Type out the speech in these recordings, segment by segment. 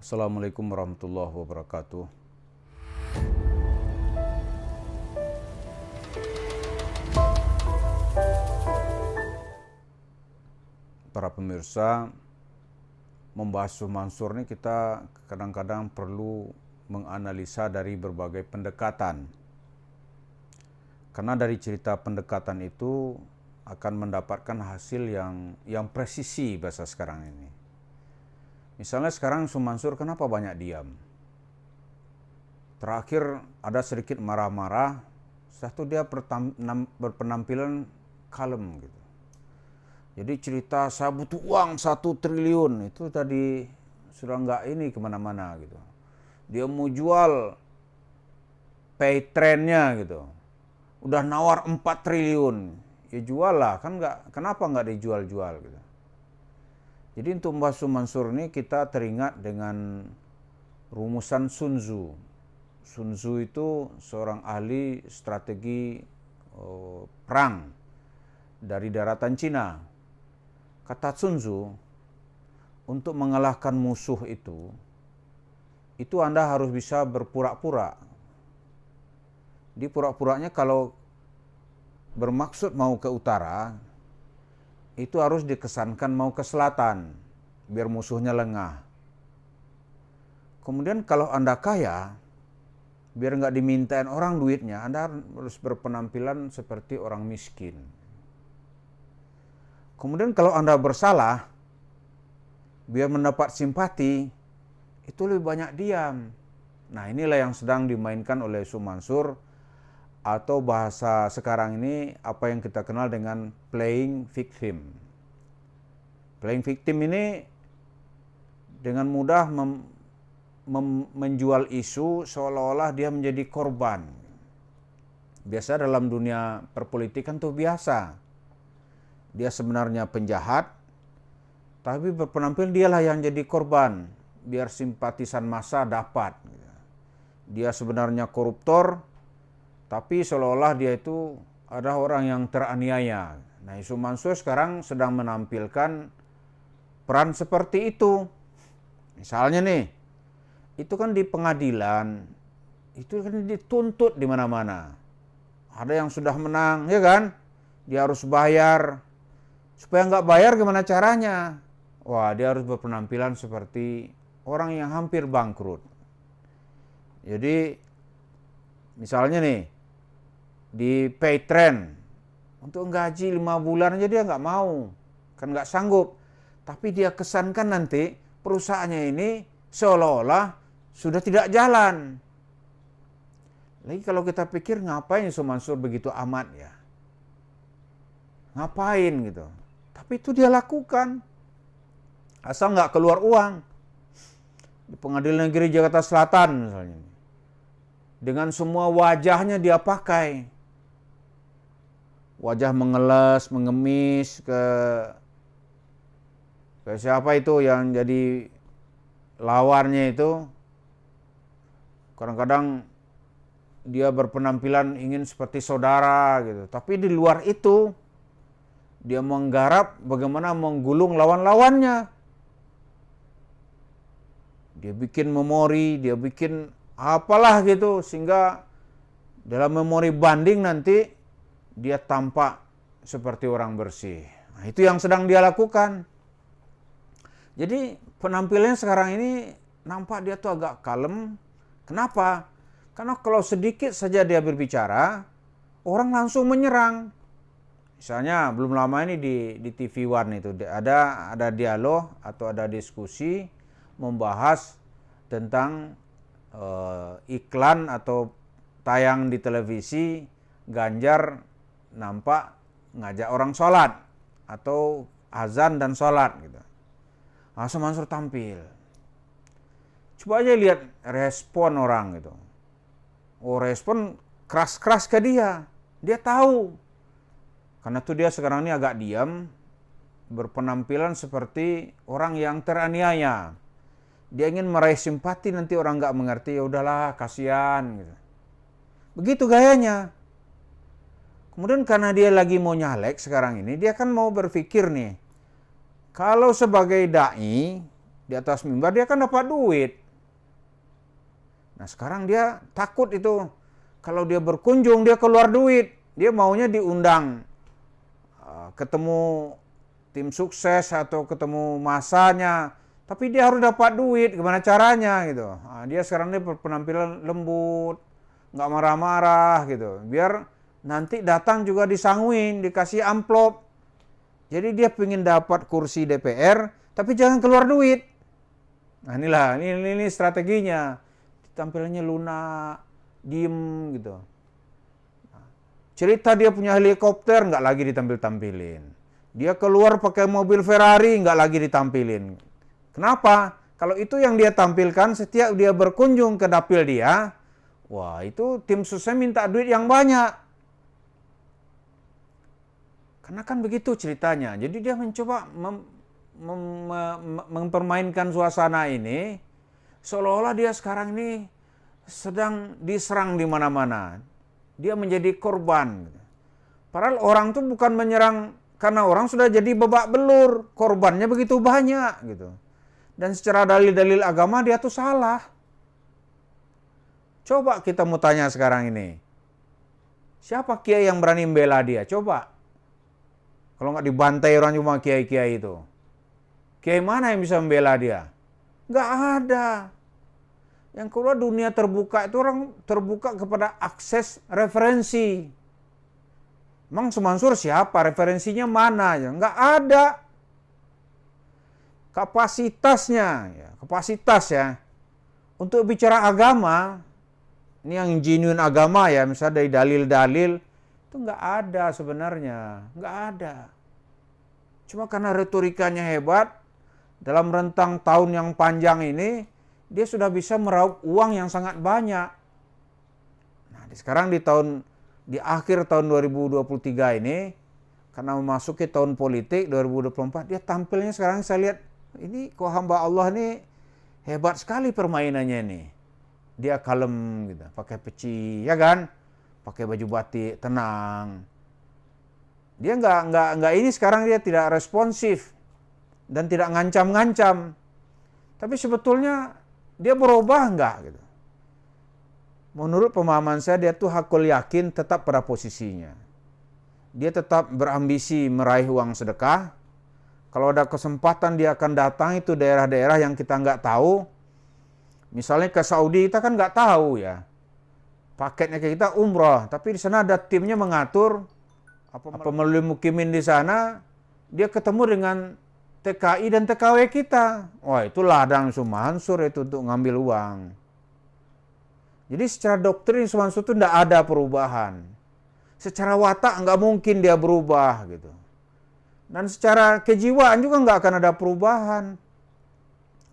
Assalamualaikum warahmatullahi wabarakatuh. Para pemirsa, membahas Mansur ini kita kadang-kadang perlu menganalisa dari berbagai pendekatan. Karena dari cerita pendekatan itu akan mendapatkan hasil yang presisi bahasa sekarang ini. Misalnya sekarang Mansur kenapa banyak diam? Terakhir ada sedikit marah-marah, satu dia berpenampilan kalem gitu. Jadi cerita saya butuh uang 1 triliun itu tadi sudah nggak ini kemana-mana gitu. Dia mau jual pay trendnya gitu. Udah nawar 4 triliun, ya jual lah, kan nggak, kenapa nggak dijual-jual gitu. Jadi untuk membahas Mansur ini kita teringat dengan rumusan Sun Tzu. Sun Tzu itu seorang ahli strategi perang dari daratan Cina. Kata Sun Tzu, untuk mengalahkan musuh itu Anda harus bisa berpura-pura. Di pura-puranya kalau bermaksud mau ke utara, itu harus dikesankan mau ke selatan, biar musuhnya lengah. Kemudian kalau Anda kaya, biar nggak dimintain orang duitnya, Anda harus berpenampilan seperti orang miskin. Kemudian kalau Anda bersalah, biar mendapat simpati, itu lebih banyak diam. Nah inilah yang sedang dimainkan oleh Mansur, atau bahasa sekarang ini apa yang kita kenal dengan playing victim. Playing victim ini dengan mudah menjual isu seolah-olah dia menjadi korban. Biasa dalam dunia perpolitikan tuh biasa. Dia sebenarnya penjahat, tapi berpenampilan dialah yang jadi korban, biar simpatisan massa dapat. Dia sebenarnya koruptor, tapi seolah-olah dia itu ada orang yang teraniaya. Nah, Mansur sekarang sedang menampilkan peran seperti itu. Misalnya nih, itu kan di pengadilan, itu kan dituntut di mana-mana. Ada yang sudah menang, ya kan? Dia harus bayar. Supaya nggak bayar gimana caranya? Wah, dia harus berpenampilan seperti orang yang hampir bangkrut. Jadi, misalnya nih, di pay trend, untuk gaji 5 bulan aja dia nggak mau. Kan nggak sanggup. Tapi dia kesankan nanti perusahaannya ini seolah-olah sudah tidak jalan. Lagi kalau kita pikir ngapain Mansur begitu amat ya? Ngapain gitu? Tapi itu dia lakukan. Asal nggak keluar uang. Di Pengadilan Negeri Jakarta Selatan misalnya. Dengan semua wajahnya dia pakai. Wajah mengeles, mengemis ke siapa itu yang jadi lawannya itu. Kadang-kadang dia berpenampilan ingin seperti saudara gitu. Tapi di luar itu dia menggarap bagaimana menggulung lawan-lawannya. Dia bikin memori, dia bikin apalah gitu, sehingga dalam memori banding nanti dia tampak seperti orang bersih. Nah, itu yang sedang dia lakukan. Jadi penampilannya sekarang ini nampak dia tuh agak kalem. Kenapa? Karena kalau sedikit saja dia berbicara, orang langsung menyerang. Misalnya belum lama ini di TV One itu ada dialog atau ada diskusi membahas tentang iklan atau tayang di televisi Ganjar nampak ngajak orang sholat atau azan dan sholat gitu. Nah, Mansur tampil. Coba aja lihat respon orang gitu. Oh, respon keras-keras ke dia. Dia tahu. Karena itu dia sekarang ini agak diam, berpenampilan seperti orang yang teraniaya. Dia ingin meraih simpati, nanti orang nggak mengerti, ya udahlah, kasihan gitu. Begitu gayanya. Kemudian karena dia lagi mau nyalek sekarang ini, dia kan mau berpikir nih, kalau sebagai dai, di atas mimbar, dia kan dapat duit. Nah sekarang dia takut itu. Kalau dia berkunjung, dia keluar duit. Dia maunya diundang ketemu tim sukses atau ketemu masanya. Tapi dia harus dapat duit, gimana caranya gitu. Nah, dia sekarang ini berpenampilan lembut, nggak marah-marah gitu. Biar nanti datang juga disanguin, dikasih amplop. Jadi dia pengen dapat kursi DPR, tapi jangan keluar duit. Nah inilah, ini strateginya. Tampilannya lunak, diem gitu. Cerita dia punya helikopter, nggak lagi ditampil-tampilin. Dia keluar pakai mobil Ferrari, nggak lagi ditampilin. Kenapa? Kalau itu yang dia tampilkan setiap dia berkunjung ke dapil dia, wah itu tim susah minta duit yang banyak. Karena kan begitu ceritanya. Jadi dia mencoba mempermainkan suasana ini, seolah-olah dia sekarang ini sedang diserang di mana-mana. Dia menjadi korban. Padahal orang tuh bukan menyerang karena orang sudah jadi babak belur. Korbannya begitu banyak gitu. Dan secara dalil-dalil agama dia tuh salah. Coba kita mau tanya sekarang ini. Siapa kiai yang berani membela dia? Coba. Kalau nggak dibantai orang cuma kiai-kiai itu. Kiai mana yang bisa membela dia? Nggak ada. Yang kedua, dunia terbuka itu orang terbuka kepada akses referensi. Emang Mansur siapa? Referensinya mana? Ya, nggak ada. Kapasitas ya. Untuk bicara agama, ini yang genuine agama ya, misalnya dari dalil-dalil, itu nggak ada sebenarnya. Nggak ada. Cuma karena retorikanya hebat, dalam rentang tahun yang panjang ini, dia sudah bisa meraup uang yang sangat banyak. Nah, sekarang di akhir tahun 2023 ini, karena memasuki tahun politik 2024, dia tampilnya sekarang saya lihat, ini kok hamba Allah ini hebat sekali permainannya ini. Dia kalem gitu, pakai peci, ya kan? Pakai baju batik, tenang. Dia nggak ini sekarang dia tidak responsif dan tidak ngancam-ngancam. Tapi sebetulnya dia berubah enggak gitu. Menurut pemahaman saya dia tuh hakul yakin tetap pada posisinya. Dia tetap berambisi meraih uang sedekah. Kalau ada kesempatan dia akan datang itu daerah-daerah yang kita nggak tahu. Misalnya ke Saudi kita kan nggak tahu ya. Paketnya ke kita umroh, tapi di sana ada timnya mengatur apa melalui mukimin di sana dia ketemu dengan TKI dan TKW kita. Wah itu ladang Mansur itu untuk ngambil uang. Jadi secara doktrin Mansur itu tidak ada perubahan. Secara watak nggak mungkin dia berubah gitu. Dan secara kejiwaan juga nggak akan ada perubahan.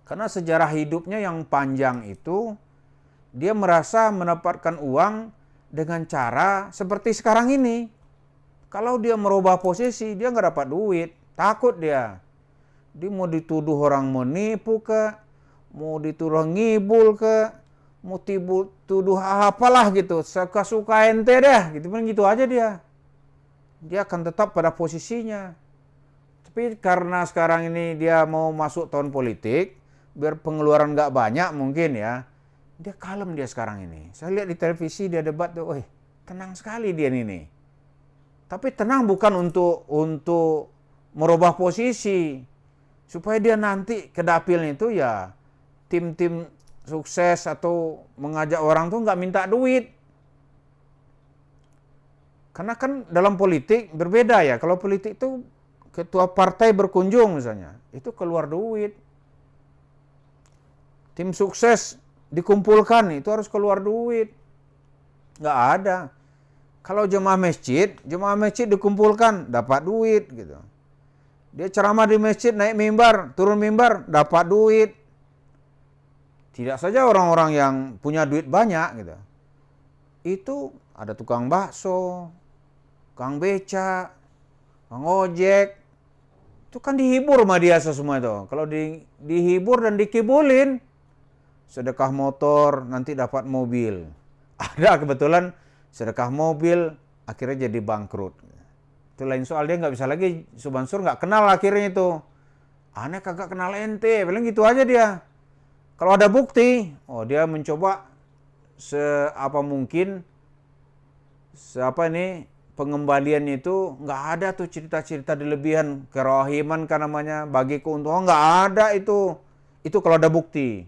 Karena sejarah hidupnya yang panjang itu, dia merasa mendapatkan uang dengan cara seperti sekarang ini. Kalau dia merubah posisi, dia nggak dapat duit. Takut dia. Dia mau dituduh orang menipu ke, mau dituduh ngibul ke, mau tuduh apalah gitu, suka-suka ente deh, gitu aja dia. Dia akan tetap pada posisinya. Tapi karena sekarang ini dia mau masuk tahun politik, biar pengeluaran nggak banyak mungkin ya, dia kalem dia sekarang ini. Saya lihat di televisi dia debat tuh, tenang sekali dia ini. Tapi tenang bukan untuk merubah posisi. Supaya dia nanti ke dapilnya itu ya tim-tim sukses atau mengajak orang tuh nggak minta duit. Karena kan dalam politik berbeda ya. Kalau politik itu ketua partai berkunjung misalnya, itu keluar duit. Tim sukses dikumpulkan itu harus keluar duit. Nggak ada. Kalau jemaah masjid dikumpulkan dapat duit gitu. Dia ceramah di masjid, naik mimbar, turun mimbar, dapat duit. Tidak saja orang-orang yang punya duit banyak gitu. Itu ada tukang bakso, tukang beca, tukang ojek. Itu kan dihibur sama dia semua itu. Kalau dihibur dan dikibulin, sedekah motor nanti dapat mobil. Ada kebetulan sedekah mobil akhirnya jadi bangkrut. Itu lain soal, dia nggak bisa lagi, Mansur nggak kenal akhirnya itu. Aneh kagak kenal ente, paling gitu aja dia. Kalau ada bukti, dia mencoba seapa mungkin, pengembalian itu nggak ada tuh cerita-cerita berlebihan, kerohiman kan namanya, bagi keuntungan, nggak ada itu. Itu kalau ada bukti.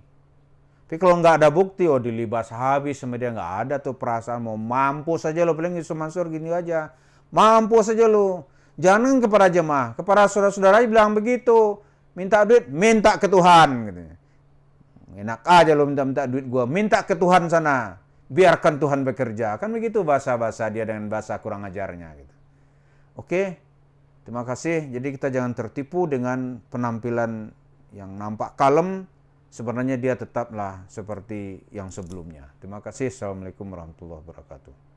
Tapi kalau nggak ada bukti, dilibas habis sama dia, nggak ada tuh perasaan mau mampus saja lo, paling Yusuf Mansur gini aja, mampus saja lo. Jangan kepada jemaah, kepada saudara-saudara bilang begitu, minta duit, minta ke Tuhan. Gitu. Enak aja lo minta duit gua, minta ke Tuhan sana, biarkan Tuhan bekerja. Kan begitu bahasa-bahasa dia dengan bahasa kurang ajarnya. Gitu. Oke, terima kasih. Jadi kita jangan tertipu dengan penampilan yang nampak kalem, sebenarnya dia tetaplah seperti yang sebelumnya. Terima kasih. Assalamualaikum warahmatullahi wabarakatuh.